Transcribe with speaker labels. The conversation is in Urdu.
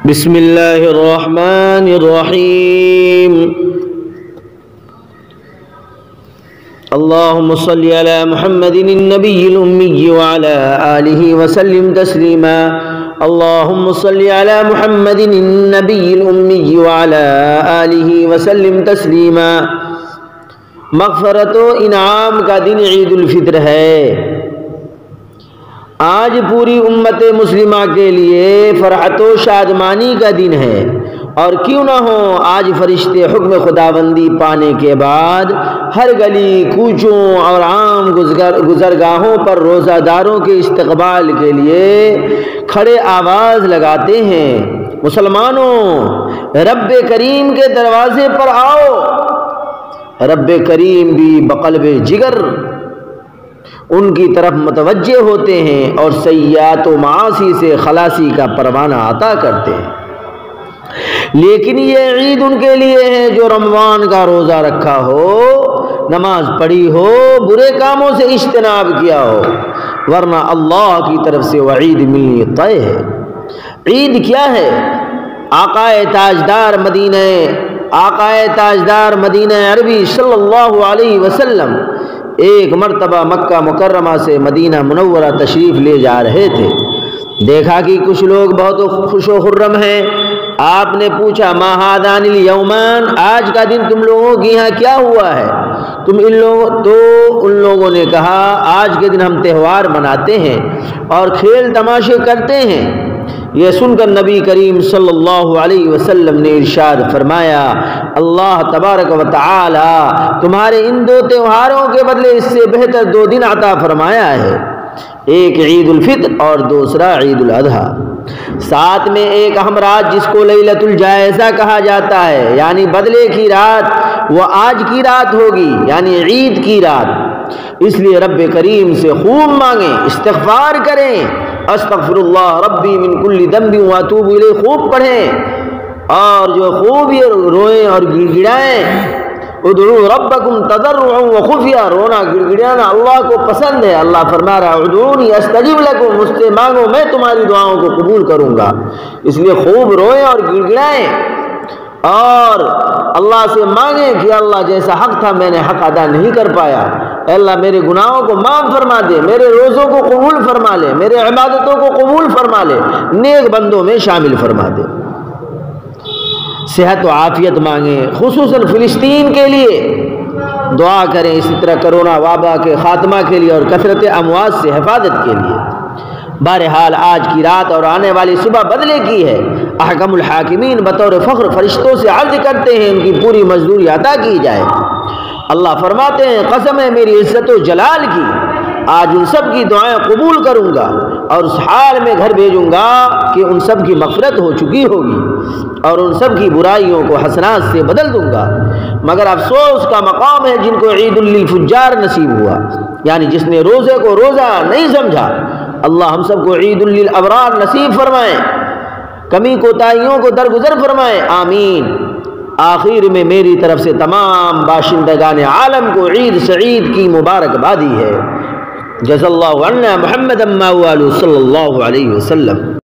Speaker 1: بسم اللہ الرحمن الرحیم اللہم صلی علی محمد النبی الأمی وعلی آلہ وسلم تسلیما اللہم صلی علی محمد النبی الأمی وعلی آلہ وسلم تسلیما۔ مغفرت و انعام کا دن عید الفطر ہے۔ آج پوری امت مسلمہ کے لیے فرحت و شادمانی کا دن ہے، اور کیوں نہ ہو آج فرشتے حکم خداوندی پانے کے بعد ہر گلی کوچوں اور عام گزرگاہوں پر روزہ داروں کے استقبال کے لیے کھڑے آواز لگاتے ہیں، مسلمانوں رب کریم کے دروازے پر آؤ۔ رب کریم بھی بقلب جگر ان کی طرف متوجہ ہوتے ہیں اور سیئات و معاصی سے خلاصی کا پروانہ عطا کرتے ہیں۔ لیکن یہ عید ان کے لیے ہے جو رمضان کا روزہ رکھا ہو، نماز پڑھی ہو، برے کاموں سے اجتناب کیا ہو، ورنہ اللہ کی طرف سے وعید ملنی طے ہے۔ عید کیا ہے؟ آقائے تاجدار مدینہ عربی صلی اللہ علیہ وسلم ایک مرتبہ مکہ مکرمہ سے مدینہ منورہ تشریف لے جا رہے تھے۔ دیکھا کہ کچھ لوگ بہت خوش و خرم ہیں۔ آپ نے پوچھا ما ہذان الیومان، آج کا دن تم لوگوں کی یہاں کیا ہوا ہے؟ ان لوگوں نے کہا آج کے دن ہم تہوار مناتے ہیں اور کھیل تماشے کرتے ہیں۔ یہ سن کر نبی کریم صلی اللہ علیہ وسلم نے ارشاد فرمایا اللہ تبارک و تعالی تمہارے ان دو تہواروں کے بدلے اس سے بہتر دو دن عطا فرمایا ہے، ایک عید الفطر اور دوسرا عید الاضحیٰ۔ ساتھ میں ایک اہم رات جس کو لیلۃ الجائزہ کہا جاتا ہے، یعنی بدلے کی رات، وہ آج کی رات ہوگی، یعنی عید کی رات۔ اس لیے رب کریم سے خوب مانگیں، استغفار کریں، استغفر اللہ ربی من کل ذنب واتوب الیہ خوب پڑھیں، اور جو خوب یہ روئیں اور گڑ گڑائیں۔ ادعوا ربکم تضرعا وخفیا، رونا گڑ گڑانا اللہ کو پسند ہے۔ اللہ فرما رہا ادعونی استجب لکم، مجھ سے مانگو میں تمہاری دعاؤں کو قبول کروں گا۔ اس لیے خوب روئیں اور گڑ گڑائیں اور اللہ سے مانگیں کہ اللہ جیسا حق تھا میں نے حق ادا نہیں کر پایا، اے اللہ میرے گناہوں کو معاف فرما دے، میرے روزوں کو قبول فرما لے، میرے عبادتوں کو قبول فرما لے، نیک بندوں میں شامل فرما دے۔ صحت و عافیت مانگیں، خصوصاً فلسطین کے لیے دعا کریں، اسی طرح کرونا وبا کے خاتمہ کے لیے اور کثرت اموات سے حفاظت کے لیے۔ بہرحال آج کی رات اور آنے والی صبح بدلے کی ہے۔ احکم الحاکمین بطور فخر فرشتوں سے عرض کرتے ہیں ان کی پوری مزدوری عطا کی جائے۔ اللہ فرماتے ہیں قسم ہے میری عزت و جلال کی، آج ان سب کی دعائیں قبول کروں گا اور اس حال میں گھر بھیجوں گا کہ ان سب کی مغفرت ہو چکی ہوگی اور ان سب کی برائیوں کو حسنات سے بدل دوں گا۔ مگر افسوس کا مقام ہے جن کو عید للفجار نصیب ہوا، یعنی جس نے روزے کو روزہ نہیں سمجھا۔ اللہ ہم سب کو عید للابرار نصیب فرمائے، کمی کوتاہیوں کو درگزر فرمائے، آمین۔ آخر میں میری طرف سے تمام باشندگان عالم کو عید سعید کی مبارکبادی ہے۔ جزا اللہ عنا محمد صلی اللہ علیہ وسلم۔